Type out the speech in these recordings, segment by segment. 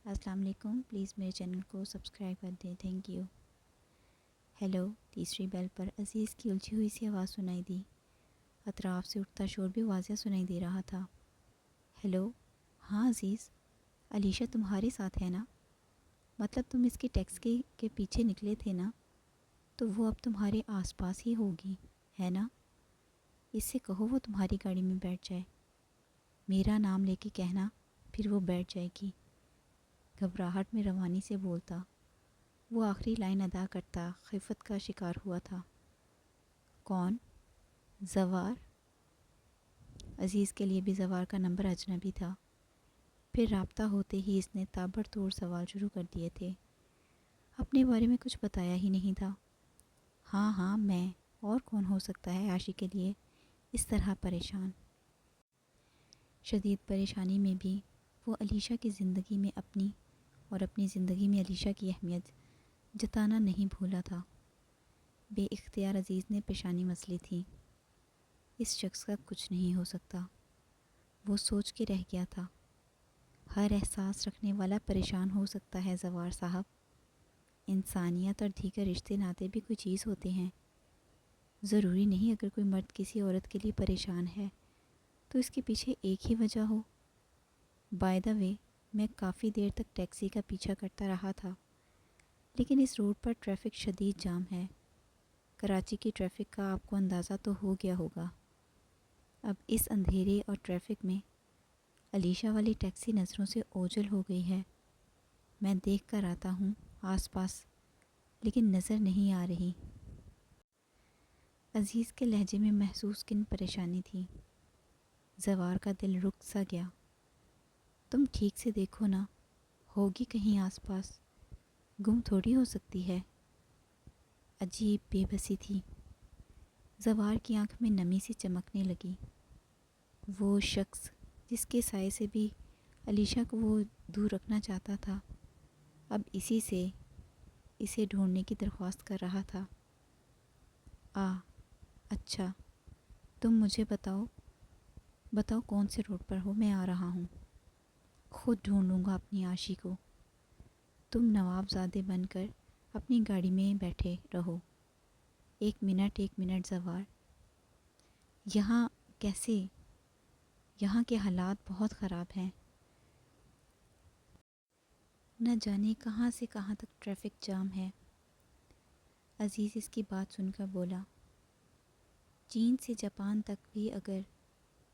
السلام علیکم. پلیز میرے چینل کو سبسکرائب کر دیں. Thank you. ہیلو. تیسری بیل پر عزیز کی الجھی ہوئی سی آواز سنائی دی. اطراف سے اٹھتا شور بھی واضح سنائی دے رہا تھا. ہیلو. ہاں عزیز، علیشہ تمہارے ساتھ ہے نا؟ مطلب تم اس کی ٹیکسی کے پیچھے نکلے تھے نا؟ تو وہ اب تمہارے آس پاس ہی ہوگی، ہے نا؟ اس سے کہو وہ تمہاری گاڑی میں بیٹھ جائے. میرا نام لے کے کہنا، پھر وہ بیٹھ جائے گی. گھبراہٹ میں روانی سے بولتا. وہ آخری لائن ادا کرتا خفت کا شکار ہوا تھا. کون؟ زوار؟ عزیز کے لیے بھی زوار کا نمبر اجنبی تھا. پھر رابطہ ہوتے ہی اس نے تابڑ توڑ سوال شروع کر دیے تھے. اپنے بارے میں کچھ بتایا ہی نہیں تھا. ہاں میں، اور کون ہو سکتا ہے عاشق کے لیے اس طرح پریشان؟ شدید پریشانی میں بھی وہ علیشہ کی زندگی میں اپنی اور اپنی زندگی میں علیشہ کی اہمیت جتانا نہیں بھولا تھا. بے اختیار عزیز نے پیشانی مسلی تھی. اس شخص کا کچھ نہیں ہو سکتا، وہ سوچ کے رہ گیا تھا. ہر احساس رکھنے والا پریشان ہو سکتا ہے زوار صاحب. انسانیت اور دیگر رشتے ناطے بھی کوئی چیز ہوتے ہیں. ضروری نہیں اگر کوئی مرد کسی عورت کے لیے پریشان ہے تو اس کے پیچھے ایک ہی وجہ ہو. بائی دا وے، میں کافی دیر تک ٹیکسی کا پیچھا کرتا رہا تھا، لیکن اس روڈ پر ٹریفک شدید جام ہے. کراچی کی ٹریفک کا آپ کو اندازہ تو ہو گیا ہوگا. اب اس اندھیرے اور ٹریفک میں علیشہ والی ٹیکسی نظروں سے اوجھل ہو گئی ہے. میں دیکھ کر آتا ہوں آس پاس، لیکن نظر نہیں آ رہی. عزیز کے لہجے میں محسوس کن پریشانی تھی. زوار کا دل رک سا گیا. تم ٹھیک سے دیکھو نا، ہوگی کہیں آس پاس، گم تھوڑی ہو سکتی ہے. عجیب بے بسی تھی. زوار کی آنکھ میں نمی سی چمکنے لگی. وہ شخص جس کے سائے سے بھی علیشہ کو وہ دور رکھنا چاہتا تھا، اب اسی سے اسے ڈھونڈنے کی درخواست کر رہا تھا. اچھا، تم مجھے بتاؤ کون سے روڈ پر ہو. میں آ رہا ہوں. خود ڈھونڈوں گا اپنی عاشق کو. تم نواب زادے بن کر اپنی گاڑی میں بیٹھے رہو. ایک منٹ زوار. یہاں کیسے؟ یہاں کے حالات بہت خراب ہیں. نہ جانے کہاں سے کہاں تک ٹریفک جام ہے. عزیز اس کی بات سن کر بولا. چین سے جاپان تک بھی اگر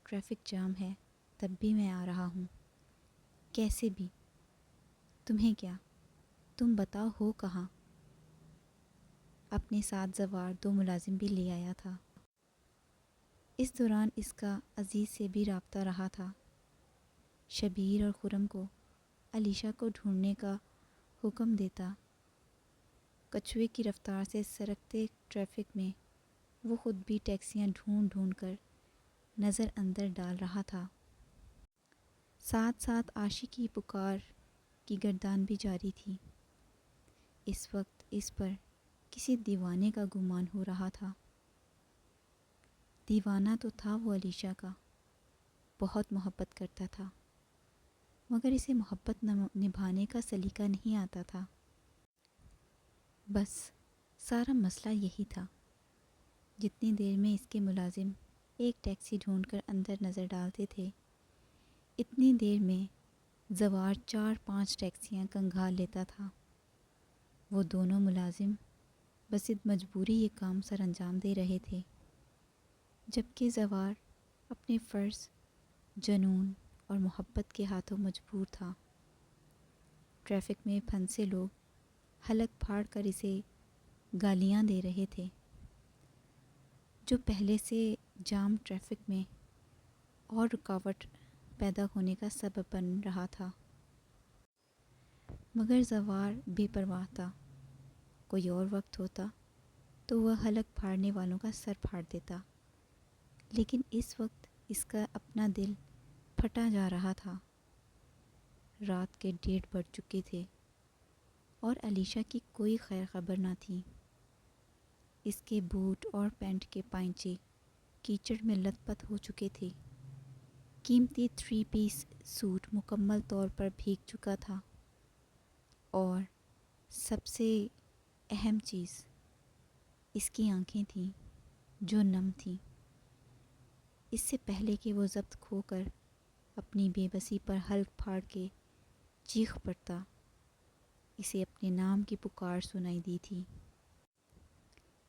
ٹریفک جام ہے تب بھی میں آ رہا ہوں. کیسے بھی؟ تمہیں کیا؟ تم بتاؤ ہو کہاں؟ اپنے ساتھ زوار 2 ملازم بھی لے آیا تھا. اس دوران اس کا عزیز سے بھی رابطہ رہا تھا. شبیر اور خرم کو علیشہ کو ڈھونڈنے کا حکم دیتا. کچھوے کی رفتار سے سرکتے ٹریفک میں وہ خود بھی ٹیکسیاں ڈھونڈ کر نظر اندر ڈال رہا تھا. ساتھ ساتھ عاشق کی پکار کی گردان بھی جاری تھی. اس وقت اس پر کسی دیوانے کا گمان ہو رہا تھا. دیوانہ تو تھا وہ علیشہ کا، بہت محبت کرتا تھا، مگر اسے محبت نبھانے کا سلیقہ نہیں آتا تھا. بس سارا مسئلہ یہی تھا. جتنی دیر میں اس کے ملازم ایک ٹیکسی ڈھونڈ کر اندر نظر ڈالتے تھے، اتنی دیر میں زوار 4-5 ٹیکسیاں کنگھال لیتا تھا. وہ دونوں ملازم بس مجبوری یہ کام سر انجام دے رہے تھے، جبکہ زوار اپنے فرض، جنون اور محبت کے ہاتھوں مجبور تھا. ٹریفک میں پھنسے لوگ حلق پھاڑ کر اسے گالیاں دے رہے تھے، جو پہلے سے جام ٹریفک میں اور رکاوٹ پیدا ہونے کا سبب بن رہا تھا. مگر زوار بے پرواہ تھا. کوئی اور وقت ہوتا تو وہ حلق پھاڑنے والوں کا سر پھاڑ دیتا، لیکن اس وقت اس کا اپنا دل پھٹا جا رہا تھا. رات کے 1:30 بج چکے تھے اور علیشہ کی کوئی خیر خبر نہ تھی. اس کے بوٹ اور پینٹ کے پائنچے کیچڑ میں لت پت ہو چکے تھے. قیمتی 3 پیس سوٹ مکمل طور پر بھیگ چکا تھا. اور سب سے اہم چیز اس کی آنکھیں تھیں جو نم تھیں۔ اس سے پہلے کہ وہ ضبط کھو کر اپنی بے بسی پر حلق پھاڑ کے چیخ پڑتا، اسے اپنے نام کی پکار سنائی دی تھی۔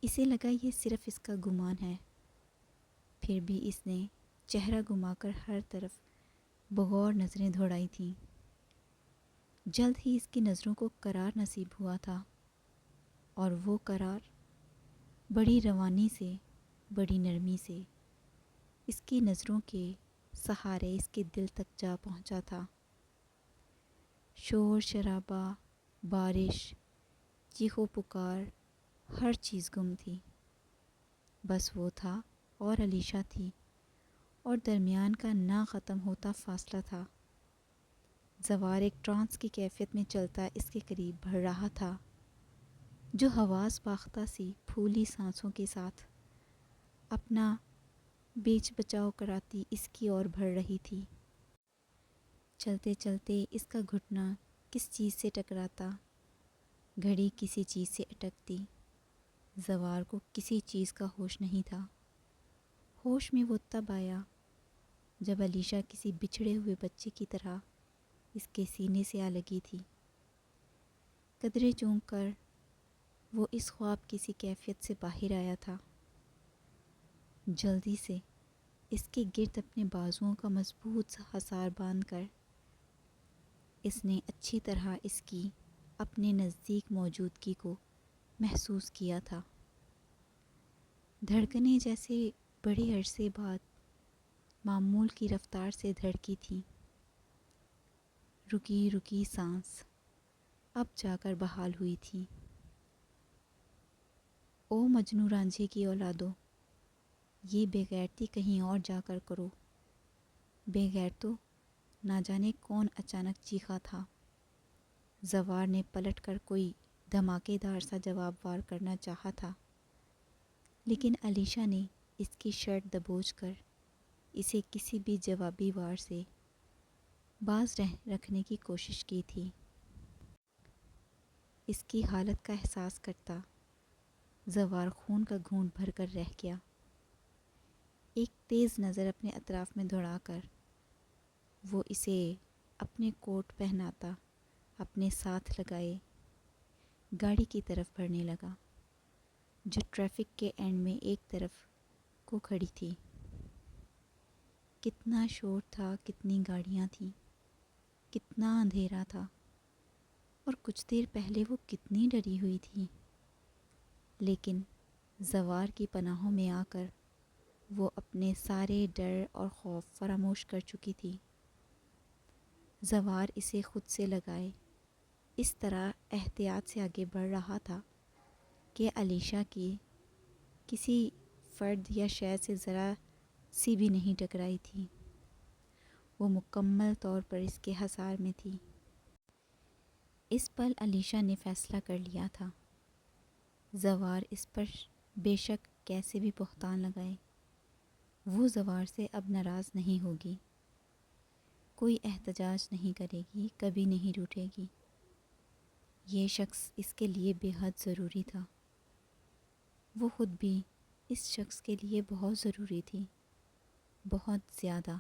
اسے لگا یہ صرف اس کا گمان ہے، پھر بھی اس نے چہرہ گھما کر ہر طرف بغور نظریں دوڑائی تھیں۔ جلد ہی اس کی نظروں کو قرار نصیب ہوا تھا، اور وہ قرار بڑی روانی سے، بڑی نرمی سے اس کی نظروں کے سہارے اس کے دل تک جا پہنچا تھا۔ شور شرابہ، بارش، چیخ و پکار، ہر چیز گم تھی۔ بس وہ تھا اور علیشہ تھی، اور درمیان کا نہ ختم ہوتا فاصلہ تھا۔ زوار ایک ٹرانس کی کیفیت میں چلتا اس کے قریب بڑھ رہا تھا، جو حواس باختہ سی پھولی سانسوں کے ساتھ اپنا بیچ بچاؤ کراتی اس کی اور بڑھ رہی تھی۔ چلتے چلتے اس کا گھٹنا کس چیز سے ٹکراتا، گھڑی کسی چیز سے اٹکتی۔ زوار کو کسی چیز کا ہوش نہیں تھا۔ ہوش میں وہ تب آیا جب علیشہ کسی بچھڑے ہوئے بچے کی طرح اس کے سینے سے آ لگی تھی۔ قدرے چونک کر وہ اس خواب کی سی کیفیت سے باہر آیا تھا۔ جلدی سے اس کے گرد اپنے بازوؤں کا مضبوط سا حصار باندھ کر اس نے اچھی طرح اس کی اپنے نزدیک موجودگی کو محسوس کیا تھا۔ دھڑکنیں جیسے بڑے عرصے بعد معمول کی رفتار سے دھڑکی تھیں۔ رکی رکی سانس اب جا کر بحال ہوئی تھی۔ او مجنوں رانجھے کی اولادو، یہ بے غیرتی کہیں اور جا کر کرو۔ بے غیرتو، نہ جانے کون اچانک چیخا تھا۔ زوار نے پلٹ کر کوئی دھماکے دار سا جواب وار کرنا چاہا تھا، لیکن علیشہ نے اس کی شرٹ دبوچ کر اسے کسی بھی جوابی وار سے باز رکھنے کی کوشش کی تھی۔ اس کی حالت کا احساس کرتا زوار خون کا گھونٹ بھر کر رہ گیا۔ ایک تیز نظر اپنے اطراف میں دوڑا کر وہ اسے اپنے کوٹ پہناتا اپنے ساتھ لگائے گاڑی کی طرف بڑھنے لگا، جو ٹریفک کے اینڈ میں ایک طرف کو کھڑی تھی۔ کتنا شور تھا، کتنی گاڑیاں تھیں، کتنا اندھیرا تھا، اور کچھ دیر پہلے وہ کتنی ڈری ہوئی تھی۔ لیکن زوار کی پناہوں میں آ کر وہ اپنے سارے ڈر اور خوف فراموش کر چکی تھی۔ زوار اسے خود سے لگائے اس طرح احتیاط سے آگے بڑھ رہا تھا کہ علیشہ کی کسی فرد یا شے سے ذرا سی بھی نہیں ٹکرائی تھی۔ وہ مکمل طور پر اس کے حصار میں تھی۔ اس پل علیشہ نے فیصلہ کر لیا تھا، زوار اس پر بے شک کیسے بھی بہتان لگائے، وہ زوار سے اب ناراض نہیں ہوگی، کوئی احتجاج نہیں کرے گی، کبھی نہیں روٹھے گی۔ یہ شخص اس کے لیے بے حد ضروری تھا، وہ خود بھی اس شخص کے لیے بہت ضروری تھی، بہت زیادہ۔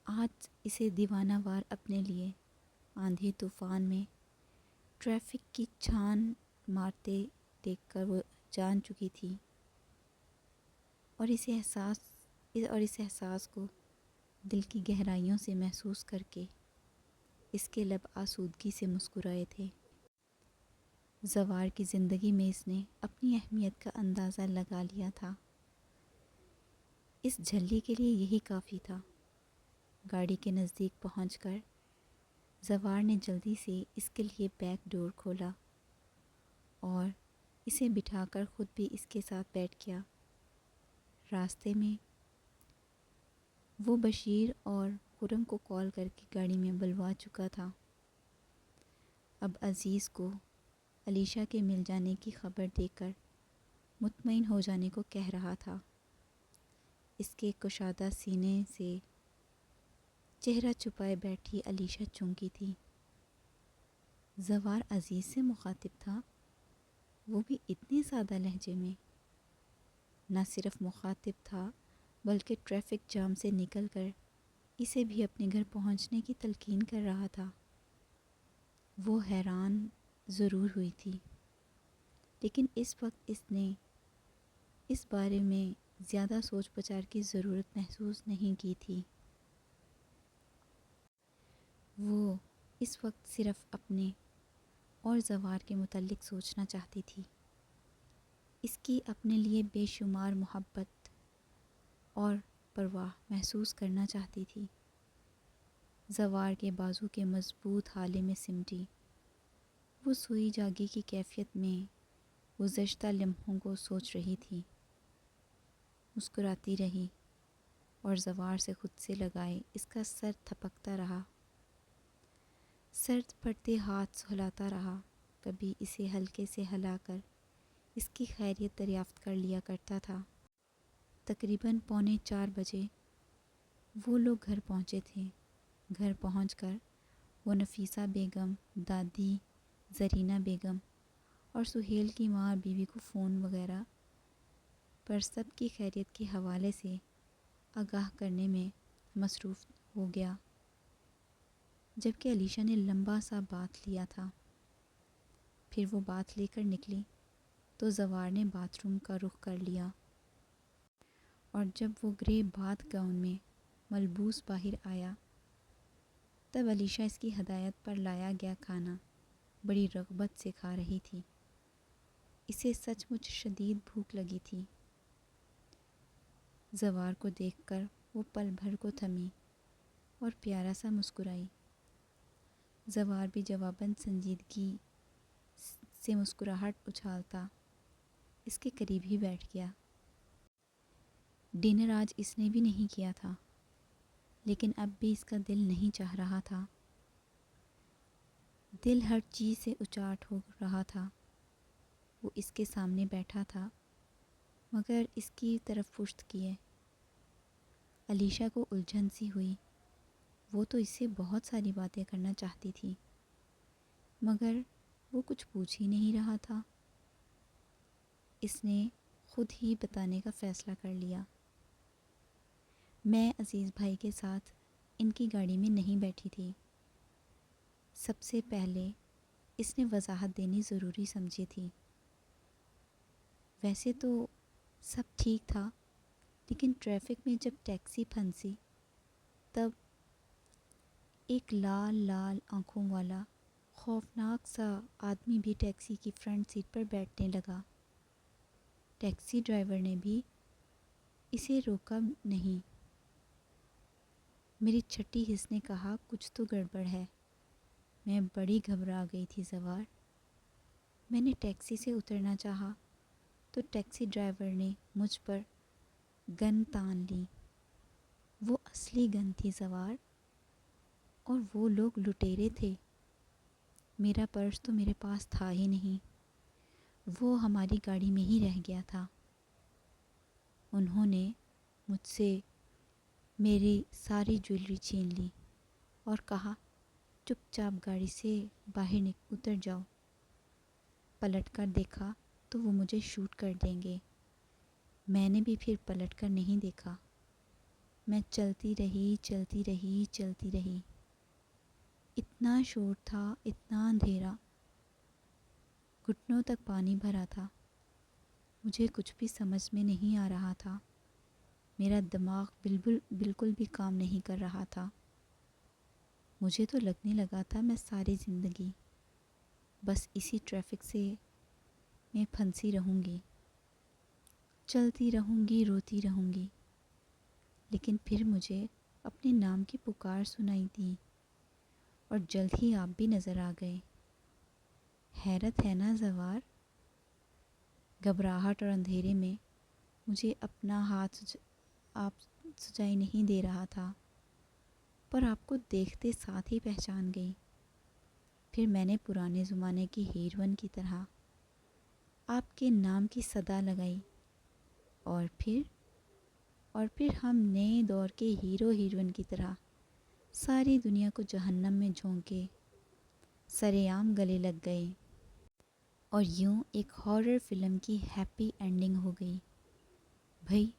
آج اسے دیوانہ وار اپنے لیے آندھی طوفان میں ٹریفک کی چھان مارتے دیکھ کر وہ جان چکی تھی، اور اس احساس کو دل کی گہرائیوں سے محسوس کر کے اس کے لب آسودگی سے مسکرائے تھے۔ زوار کی زندگی میں اس نے اپنی اہمیت کا اندازہ لگا لیا تھا۔ اس جھلی کے لیے یہی کافی تھا۔ گاڑی کے نزدیک پہنچ کر زوار نے جلدی سے اس کے لیے بیک ڈور کھولا اور اسے بٹھا کر خود بھی اس کے ساتھ بیٹھ گیا۔ راستے میں وہ بشیر اور خرم کو کال کر کے گاڑی میں بلوا چکا تھا۔ اب عزیز کو علیشہ کے مل جانے کی خبر دے کر مطمئن ہو جانے کو کہہ رہا تھا۔ اس کے کشادہ سینے سے چہرہ چھپائے بیٹھی علیشہ چونکی تھی۔ زوار عزیز سے مخاطب تھا، وہ بھی اتنے سادہ لہجے میں۔ نہ صرف مخاطب تھا بلکہ ٹریفک جام سے نکل کر اسے بھی اپنے گھر پہنچنے کی تلقین کر رہا تھا۔ وہ حیران ضرور ہوئی تھی، لیکن اس وقت اس نے اس بارے میں زیادہ سوچ بچار کی ضرورت محسوس نہیں کی تھی۔ وہ اس وقت صرف اپنے اور زوار کے متعلق سوچنا چاہتی تھی، اس کی اپنے لیے بے شمار محبت اور پرواہ محسوس کرنا چاہتی تھی۔ زوار کے بازو کے مضبوط حالے میں سمٹی، وہ سوئی جاگی کی کیفیت میں گزشتہ لمحوں کو سوچ رہی تھی، مسکراتی رہی اور زوار سے خود سے لگائے اس کا سر تھپکتا رہا، سرد پڑتے ہاتھ سہلاتا رہا، کبھی اسے ہلکے سے ہلا کر اس کی خیریت دریافت کر لیا کرتا تھا۔ تقریباً 3:45 بجے وہ لوگ گھر پہنچے تھے۔ گھر پہنچ کر وہ نفیسہ بیگم، دادی زرینہ بیگم اور سہیل کی ماں اور بیوی کو فون وغیرہ پر سب کی خیریت کے حوالے سے آگاہ کرنے میں مصروف ہو گیا، جبکہ علیشہ نے لمبا سا باتھ لیا تھا۔ پھر وہ باتھ لے کر نکلی تو زوار نے باتھ روم کا رخ کر لیا، اور جب وہ گرے باتھ گاؤن میں ملبوس باہر آیا تب علیشہ اس کی ہدایت پر لایا گیا کھانا بڑی رغبت سے کھا رہی تھی۔ اسے سچ مچ شدید بھوک لگی تھی۔ زوار کو دیکھ کر وہ پل بھر کو تھمی اور پیارا سا مسکرائی۔ زوار بھی جواباً سنجیدگی سے مسکراہٹ اچھالتا اس کے قریب ہی بیٹھ گیا۔ ڈنر آج اس نے بھی نہیں کیا تھا، لیکن اب بھی اس کا دل نہیں چاہ رہا تھا۔ دل ہر چیز سے اچاٹ ہو رہا تھا۔ وہ اس کے سامنے بیٹھا تھا مگر اس کی طرف پشت کیے۔ علیشہ کو الجھن سی ہوئی، وہ تو اس سے بہت ساری باتیں کرنا چاہتی تھی مگر وہ کچھ پوچھ ہی نہیں رہا تھا۔ اس نے خود ہی بتانے کا فیصلہ کر لیا۔ میں عزیز بھائی کے ساتھ ان کی گاڑی میں نہیں بیٹھی تھی۔ سب سے پہلے اس نے وضاحت دینی ضروری سمجھی تھی۔ ویسے تو سب ٹھیک تھا، لیکن ٹریفک میں جب ٹیکسی پھنسی تب ایک لال لال آنکھوں والا خوفناک سا آدمی بھی ٹیکسی کی فرنٹ سیٹ پر بیٹھنے لگا۔ ٹیکسی ڈرائیور نے بھی اسے روکا نہیں۔ میری چھٹی حس نے کہا کچھ تو گڑبڑ ہے۔ میں بڑی گھبرا گئی تھی زوار۔ میں نے ٹیکسی سے اترنا چاہا تو ٹیکسی ڈرائیور نے مجھ پر گن تان لی۔ وہ اصلی گن تھی زوار، اور وہ لوگ لٹیرے تھے۔ میرا پرس تو میرے پاس تھا ہی نہیں، وہ ہماری گاڑی میں ہی رہ گیا تھا۔ انہوں نے مجھ سے میری ساری جویلری چھین لی اور کہا چپ چاپ گاڑی سے باہر اتر جاؤ۔ پلٹ کر دیکھا تو وہ مجھے شوٹ کر دیں گے۔ میں نے بھی پھر پلٹ کر نہیں دیکھا۔ میں چلتی رہی چلتی رہی چلتی رہی۔ اتنا شور تھا، اتنا اندھیرا، گھٹنوں تک پانی بھرا تھا۔ مجھے کچھ بھی سمجھ میں نہیں آ رہا تھا۔ میرا دماغ بالکل بھی کام نہیں کر رہا تھا۔ مجھے تو لگنے لگا تھا میں ساری زندگی بس اسی ٹریفک سے میں پھنسی رہوں گی، چلتی رہوں گی، روتی رہوں گی۔ لیکن پھر مجھے اپنے نام کی پکار سنائی دی اور جلد ہی آپ بھی نظر آ گئے۔ حیرت ہے نا زوار، گھبراہٹ اور اندھیرے میں مجھے اپنا ہاتھ آپ سجائی نہیں دے رہا تھا، پر آپ کو دیکھتے ساتھ ہی پہچان گئی۔ پھر میں نے پرانے زمانے کی ہیروئن کی طرح آپ کے نام کی صدا لگائی، اور پھر ہم نئے دور کے ہیرو ہیروئن کی طرح ساری دنیا کو جہنم میں جھونکے سرعام گلے لگ گئے اور یوں ایک ہارر فلم کی ہیپی اینڈنگ ہو گئی۔ بھئی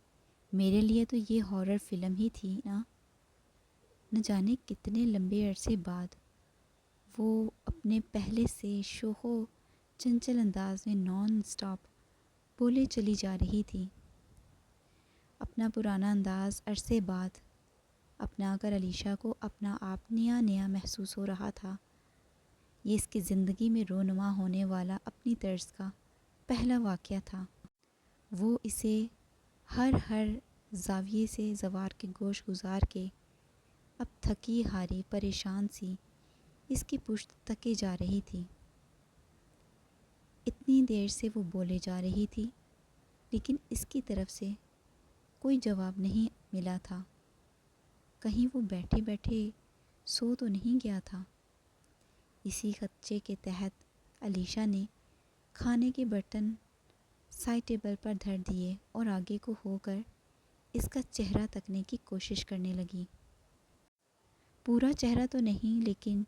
میرے لیے تو یہ ہارر فلم ہی تھی نا۔ نہ جانے کتنے لمبے عرصے بعد وہ اپنے پہلے سے شوخ و چنچل انداز میں نان سٹاپ بولے چلی جا رہی تھی۔ اپنا پرانا انداز عرصے بعد اپنا کر علیشا کو اپنا آپ نیا نیا محسوس ہو رہا تھا۔ یہ اس کی زندگی میں رونما ہونے والا اپنی طرز کا پہلا واقعہ تھا۔ وہ اسے ہر زاویے سے زوار کے گوش گزار کے اب تھکی ہاری پریشان سی اس کی پشت تکے جا رہی تھی۔ اتنی دیر سے وہ بولے جا رہی تھی لیکن اس کی طرف سے کوئی جواب نہیں ملا تھا۔ کہیں وہ بیٹھے بیٹھے سو تو نہیں گیا تھا۔ اسی خدشے کے تحت علیشا نے کھانے کے برتن سائڈ ٹیبل پر دھر دیے اور آگے کو ہو کر اس کا چہرہ تکنے کی کوشش کرنے لگی۔ پورا چہرہ تو نہیں لیکن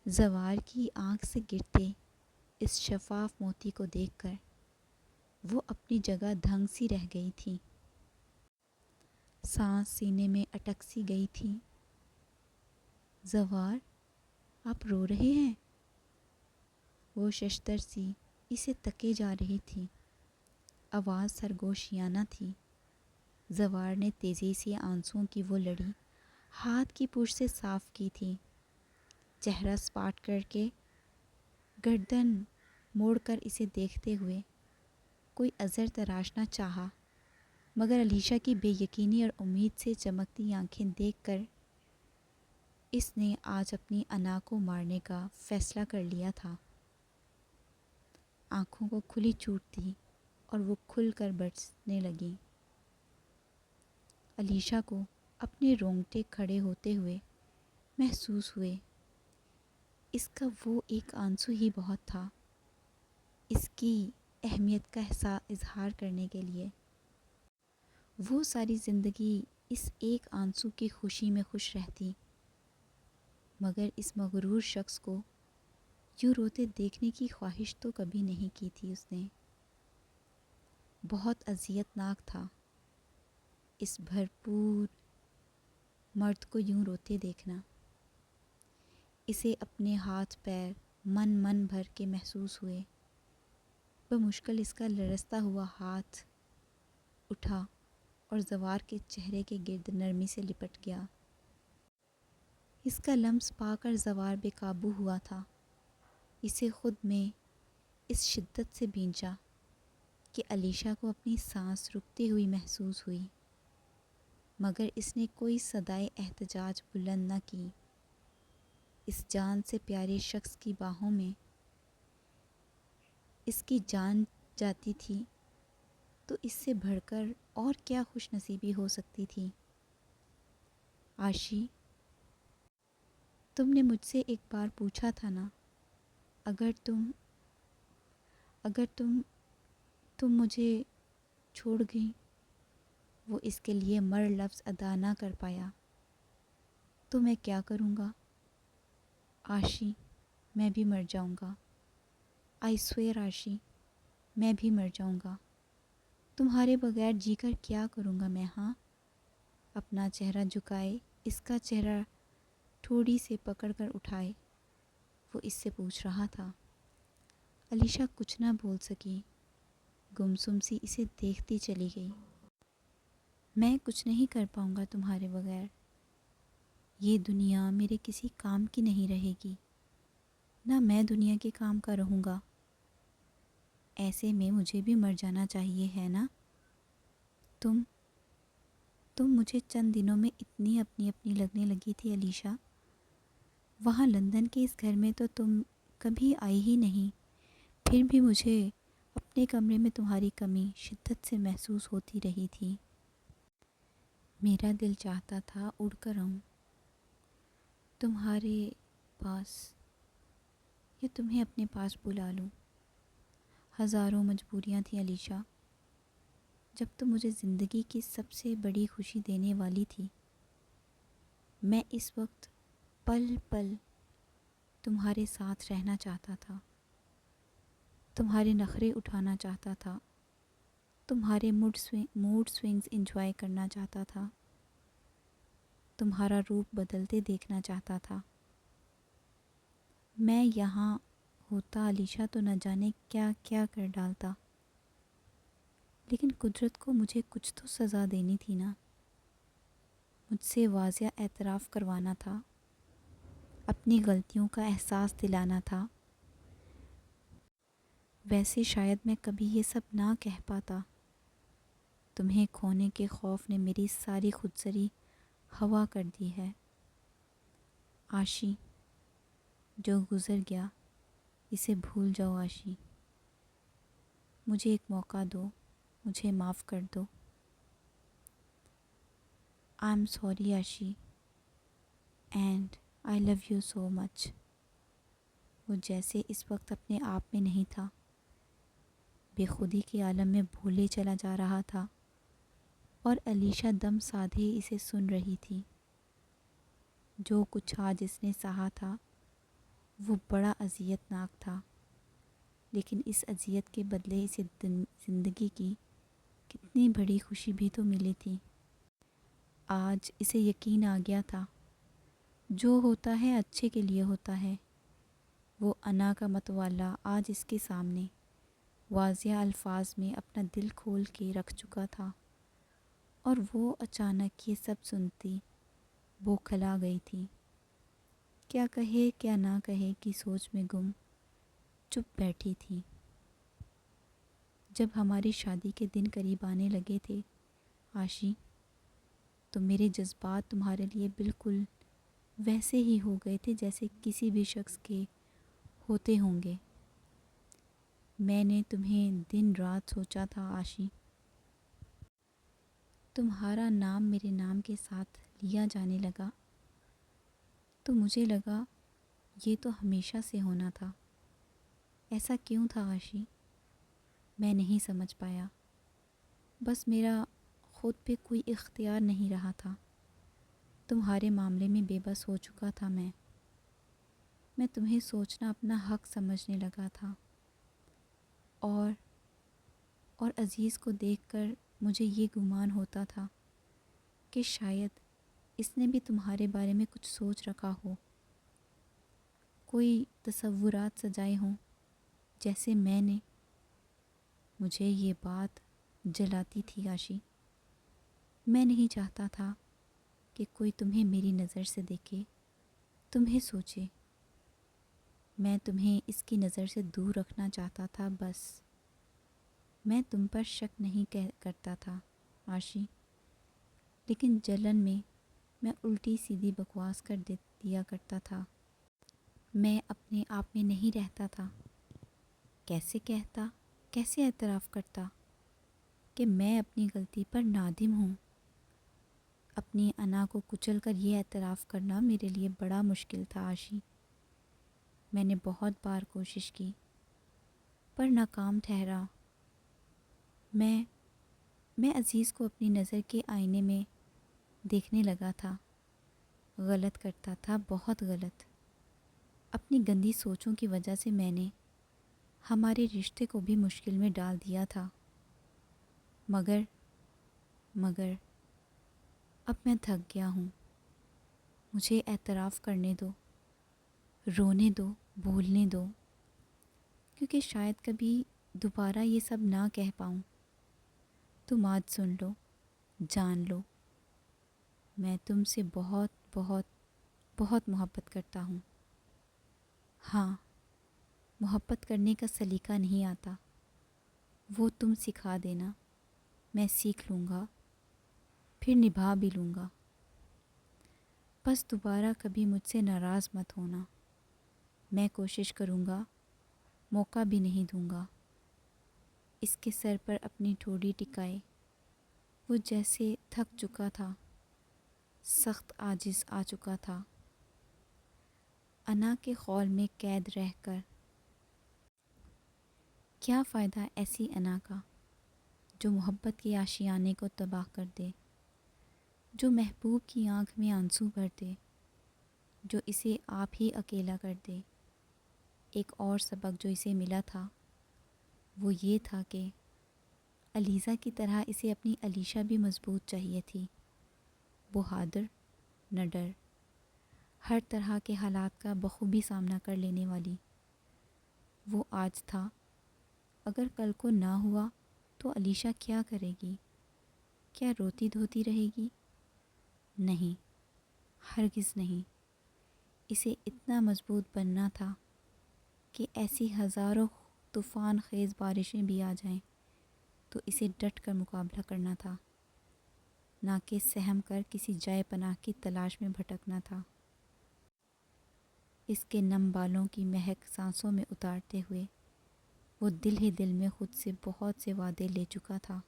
زوار کی آنکھ سے گرتے اس شفاف موتی کو دیکھ کر وہ اپنی جگہ دھنگ سی رہ گئی تھی۔ سانس سینے میں اٹک سی گئی تھی۔ زوار آپ رو رہے ہیں؟ وہ ششدر سی اسے تکے جا رہی تھی۔ آواز سرگوشیانہ تھی۔ زوار نے تیزی سے آنسوؤں کی وہ لڑی ہاتھ کی پوچھ سے صاف کی تھی۔ چہرہ سپاٹ کر کے گردن موڑ کر اسے دیکھتے ہوئے کوئی عذر تراشنا چاہا مگر علیشا کی بے یقینی اور امید سے چمکتی آنکھیں دیکھ کر اس نے آج اپنی انا کو مارنے کا فیصلہ کر لیا تھا۔ آنکھوں کو کھلی چھوٹ دی اور وہ کھل کر برسنے لگیں۔ علیشا کو اپنے رونگٹے کھڑے ہوتے ہوئے محسوس ہوئے۔ اس کا وہ ایک آنسو ہی بہت تھا اس کی اہمیت کا اظہار کرنے کے لیے۔ وہ ساری زندگی اس ایک آنسو کی خوشی میں خوش رہتی مگر اس مغرور شخص کو یوں روتے دیکھنے کی خواہش تو کبھی نہیں کی تھی اس نے۔ بہت اذیت ناک تھا اس بھرپور مرد کو یوں روتے دیکھنا۔ اسے اپنے ہاتھ پیر من بھر کے محسوس ہوئے۔ بمشکل اس کا لرزتا ہوا ہاتھ اٹھا اور زوار کے چہرے کے گرد نرمی سے لپٹ گیا۔ اس کا لمس پا کر زوار بے قابو ہوا تھا۔ اسے خود میں اس شدت سے بھینچا کہ علیشا کو اپنی سانس رکتی ہوئی محسوس ہوئی مگر اس نے کوئی صدائے احتجاج بلند نہ کی۔ اس جان سے پیارے شخص کی باہوں میں اس کی جان جاتی تھی تو اس سے بڑھ کر اور کیا خوش نصیبی ہو سکتی تھی۔ عاشی، تم نے مجھ سے ایک بار پوچھا تھا نا، اگر تم مجھے چھوڑ گئی۔ وہ اس کے لیے مر لفظ ادا نہ کر پایا۔ تو میں کیا کروں گا؟ عاشی، میں بھی مر جاؤں گا۔ آئی سویئر عاشی، میں بھی مر جاؤں گا۔ تمہارے بغیر جی کر کیا کروں گا میں؟ ہاں؟ اپنا چہرہ جھکائے اس کا چہرہ تھوڑی سے پکڑ کر اٹھائے وہ اس سے پوچھ رہا تھا۔ علیشا کچھ نہ بول سکی، گمسم سی اسے دیکھتی چلی گئی۔ میں کچھ نہیں کر پاؤں گا تمہارے بغیر۔ یہ دنیا میرے کسی کام کی نہیں رہے گی، نہ میں دنیا کے کام کا رہوں گا۔ ایسے میں مجھے بھی مر جانا چاہیے ہے نا؟ تم مجھے چند دنوں میں اتنی اپنی لگنے لگی تھی علیشا۔ وہاں لندن کے اس گھر میں تو تم کبھی آئی ہی نہیں، پھر بھی مجھے اپنے کمرے میں تمہاری کمی شدت سے محسوس ہوتی رہی تھی۔ میرا دل چاہتا تھا اڑ کر آؤں تمہارے پاس یا تمہیں اپنے پاس بلا لوں۔ ہزاروں مجبوریاں تھیں علیشا۔ جب تم مجھے زندگی کی سب سے بڑی خوشی دینے والی تھی، میں اس وقت پل پل تمہارے ساتھ رہنا چاہتا تھا، تمہارے نخرے اٹھانا چاہتا تھا، تمہارے موڈ سوئنگز انجوائے کرنا چاہتا تھا، تمہارا روپ بدلتے دیکھنا چاہتا تھا۔ میں یہاں ہوتا علیشہ تو نہ جانے کیا کیا کر ڈالتا، لیکن قدرت کو مجھے کچھ تو سزا دینی تھی نا، مجھ سے واضح اعتراف کروانا تھا، اپنی غلطیوں کا احساس دلانا تھا۔ ویسے شاید میں کبھی یہ سب نہ کہہ پاتا، تمہیں کھونے کے خوف نے میری ساری خودسری ہوا کر دی ہے۔ عاشی، جو گزر گیا اسے بھول جاؤ عاشی، مجھے ایک موقع دو، مجھے معاف کر دو۔ I am sorry Ashi and I love you so much. وہ جیسے اس وقت اپنے آپ میں نہیں تھا، بے خودی کے عالم میں بھولے چلا جا رہا تھا، اور علیشہ دم سادھے اسے سن رہی تھی۔ جو کچھ آج اس نے سہا تھا وہ بڑا اذیت ناک تھا، لیکن اس اذیت کے بدلے اسے زندگی کی کتنی بڑی خوشی بھی تو ملی تھی۔ آج اسے یقین آ گیا تھا، جو ہوتا ہے اچھے کے لیے ہوتا ہے۔ وہ انا کا متوالا آج اس کے سامنے واضح الفاظ میں اپنا دل کھول کے رکھ چکا تھا، اور وہ اچانک یہ سب سنتی بوکھلا گئی تھی۔ کیا کہے کیا نہ کہے کی سوچ میں گم چپ بیٹھی تھی۔ جب ہماری شادی کے دن قریب آنے لگے تھے عاشی، تو میرے جذبات تمہارے لیے بالکل ویسے ہی ہو گئے تھے جیسے کسی بھی شخص کے ہوتے ہوں گے۔ میں نے تمہیں دن رات سوچا تھا عاشی۔ تمہارا نام میرے نام کے ساتھ لیا جانے لگا تو مجھے لگا یہ تو ہمیشہ سے ہونا تھا۔ ایسا کیوں تھا عاشی؟ میں نہیں سمجھ پایا، بس میرا خود پہ کوئی اختیار نہیں رہا تھا۔ تمہارے معاملے میں بے بس ہو چکا تھا میں تمہیں سوچنا اپنا حق سمجھنے لگا تھا، اور عزیز کو دیکھ کر مجھے یہ گمان ہوتا تھا کہ شاید اس نے بھی تمہارے بارے میں کچھ سوچ رکھا ہو، کوئی تصورات سجائے ہوں جیسے میں نے۔ مجھے یہ بات جلاتی تھی عاشی۔ میں نہیں چاہتا تھا کہ کوئی تمہیں میری نظر سے دیکھے، تمہیں سوچے۔ میں تمہیں اس کی نظر سے دور رکھنا چاہتا تھا بس۔ میں تم پر شک نہیں کرتا تھا عاشی، لیکن جلن میں الٹی سیدھی بکواس کر دیا کرتا تھا۔ میں اپنے آپ میں نہیں رہتا تھا۔ کیسے کہتا، کیسے اعتراف کرتا کہ میں اپنی غلطی پر نادم ہوں؟ اپنی انا کو کچل کر یہ اعتراف کرنا میرے لیے بڑا مشکل تھا عاشی۔ میں نے بہت بار کوشش کی پر ناکام ٹھہرا۔ میں عزیز کو اپنی نظر کے آئینے میں دیکھنے لگا تھا۔ غلط کرتا تھا، بہت غلط۔ اپنی گندی سوچوں کی وجہ سے میں نے ہمارے رشتے کو بھی مشکل میں ڈال دیا تھا۔ مگر اب میں تھک گیا ہوں۔ مجھے اعتراف کرنے دو، رونے دو، بھولنے دو، کیونکہ شاید کبھی دوبارہ یہ سب نہ کہہ پاؤں۔ تم آج سن لو، جان لو، میں تم سے بہت بہت بہت محبت کرتا ہوں۔ ہاں، محبت کرنے کا سلیقہ نہیں آتا، وہ تم سکھا دینا، میں سیکھ لوں گا، پھر نبھا بھی لوں گا۔ بس دوبارہ کبھی مجھ سے ناراض مت ہونا۔ میں کوشش کروں گا، موقع بھی نہیں دوں گا۔ اس کے سر پر اپنی ٹھوڑی ٹکائے، وہ جیسے تھک چکا تھا، سخت عاجز آ چکا تھا۔ انا کے خول میں قید رہ کر کیا فائدہ ایسی انا کا جو محبت کے آشیانے کو تباہ کر دے، جو محبوب کی آنکھ میں آنسو بھر دے، جو اسے آپ ہی اکیلا کر دے۔ ایک اور سبق جو اسے ملا تھا وہ یہ تھا کہ علیزہ کی طرح اسے اپنی علیشہ بھی مضبوط چاہیے تھی، بہادر، نڈر، ہر طرح کے حالات کا بخوبی سامنا کر لینے والی۔ وہ آج تھا، اگر کل کو نہ ہوا تو علیشہ کیا کرے گی؟ کیا روتی دھوتی رہے گی؟ نہیں، ہرگز نہیں۔ اسے اتنا مضبوط بننا تھا کہ ایسی ہزاروں طوفان خیز بارشیں بھی آ جائیں تو اسے ڈٹ کر مقابلہ کرنا تھا، نہ کہ سہم کر کسی جائے پناہ کی تلاش میں بھٹکنا تھا۔ اس کے نم بالوں کی مہک سانسوں میں اتارتے ہوئے وہ دل ہی دل میں خود سے بہت سے وعدے لے چکا تھا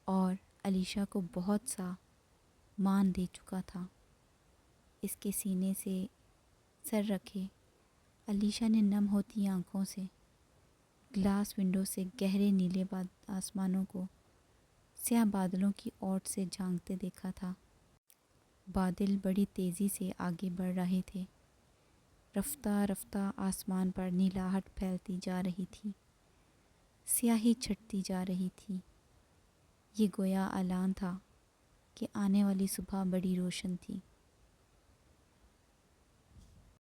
اور علیشہ کو بہت سا مان دے چکا تھا۔ اس کے سینے سے سر رکھے علیشہ نے نم ہوتی آنکھوں سے گلاس ونڈو سے گہرے نیلے آسمانوں کو سیاہ بادلوں کی اوٹ سے جھانکتے دیکھا تھا۔ بادل بڑی تیزی سے آگے بڑھ رہے تھے، رفتہ رفتہ آسمان پر نیلاہٹ پھیلتی جا رہی تھی، سیاہی چھٹتی جا رہی تھی۔ یہ گویا اعلان تھا کہ آنے والی صبح بڑی روشن تھی۔